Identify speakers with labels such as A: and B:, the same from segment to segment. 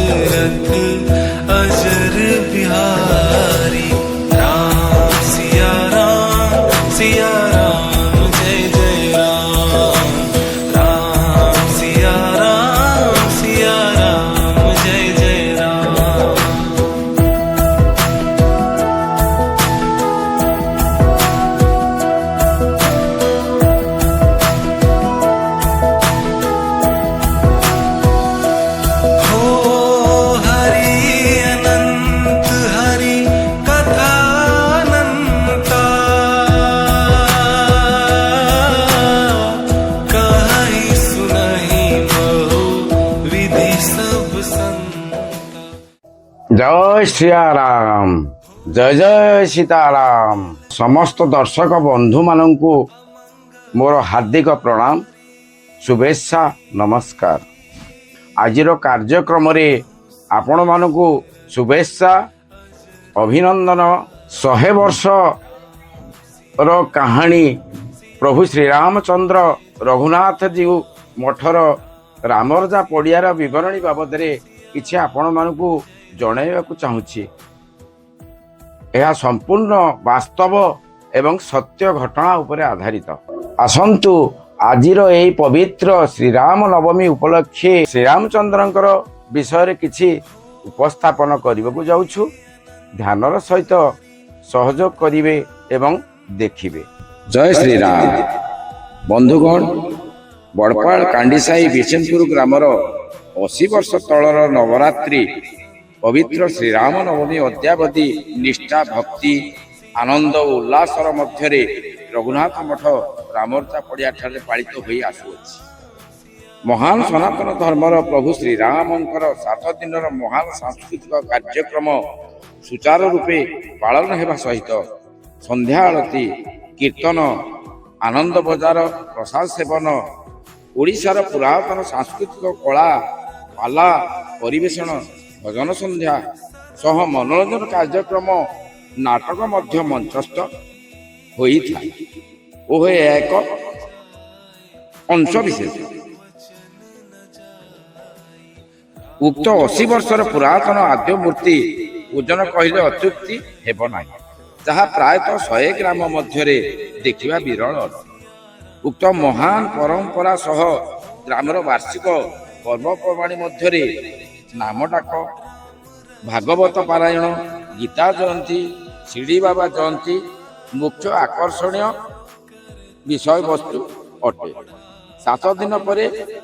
A: सूरत अजर बिहारी। राम सिया राम जय जय राम। राम सिया राम जय जय राम।
B: जय श्रीराम, जय जय सीताराम। समस्त दर्शक बंधु मानू मोर हार्दिक प्रणाम, शुभेच्छा, नमस्कार। आजिर कार्यक्रम आपण मानू शुभेच्छा, अभिनंदन। 100 वर्ष रो कहानी प्रभु श्रीरामचंद्र रघुनाथ जी मठर रामरजा पड़ियार विवरणी बाबद किछि आपण मानू जणाइबाकू चाहूँछि। यह संपूर्ण वास्तव एवं सत्य घटना उपरे आधारित। आसंतु आजिर यही पवित्र श्रीराम नवमी उपलक्षे श्रीरामचंद्रंकर विषय किछि उपस्थापन करने जाउछु। ध्यानर सहित सहयोग करिवे एवं देखिबे। जय श्रीराम। बंधुगण, बड़पाल कांडीसाई बिशनपुर ग्रामर 80 वर्ष तलर नवरात्रि पवित्र श्रीराम नवमी अद्यावधि निष्ठा, भक्ति, आनंद और उल्लासर मध्य रघुनाथ मठ रामरजा पड़िया ठारे पालित होई आसुअछि। महान सनातन धर्मर प्रभु श्रीरामंकर 7 दिनर महान सांस्कृतिक कार्यक्रम सुचारू रूपे पालन हेबा सहित संध्या आरती, कीर्तन, आनंद बजार, प्रसाद सेवन, ओडिशार पुरातन सांस्कृतिक कला, पाला परिवेषण, भजन संध्या सह मनोरंजन कार्यक्रम नाटक मध्य मंचस्थ होइथा ओ एक अंश विशेष। उक्त 80 वर्षर पुरातन आद्य मूर्ति पूजन कहले अत्युक्ति हेब नाही, जहाँ प्रायतः 100 ग्राम मध्य देखा विरल। उक्त महान परंपरा सह ग्रामर वार्षिक पर्वपर्वाणी मध्य नाम डाक, भागवत पारायण, गीता जयंती, शिरडी बाबा जयंती मुख्य आकर्षणीय विषय वस्तु अटे। 7 दिन पर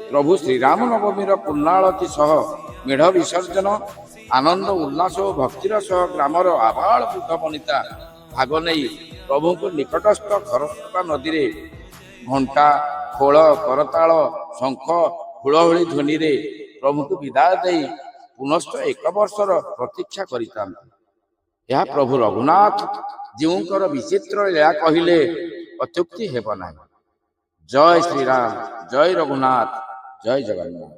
B: प्रभु श्रीराम नवमीर पूर्णाआरती सह मेढ़ विसर्जन, आनंद उल्लास और भक्तिर सह ग्रामर आबाल वृद्ध वनिता भाग नहीं प्रभु को निकटस्थ खरस्रोता नदी रे घंटा, खोल, करताल, शंख, हुलहुली ध्वनि रे प्रभु को विदाय दे पुनश्च 1 वर्षर प्रतीक्षा करिता। यह प्रभु रघुनाथ जीउंकर विचित्र लीला कहिले अत्युक्ति हेब नाही। जय श्रीराम, जय रघुनाथ, जय जगन्नाथ।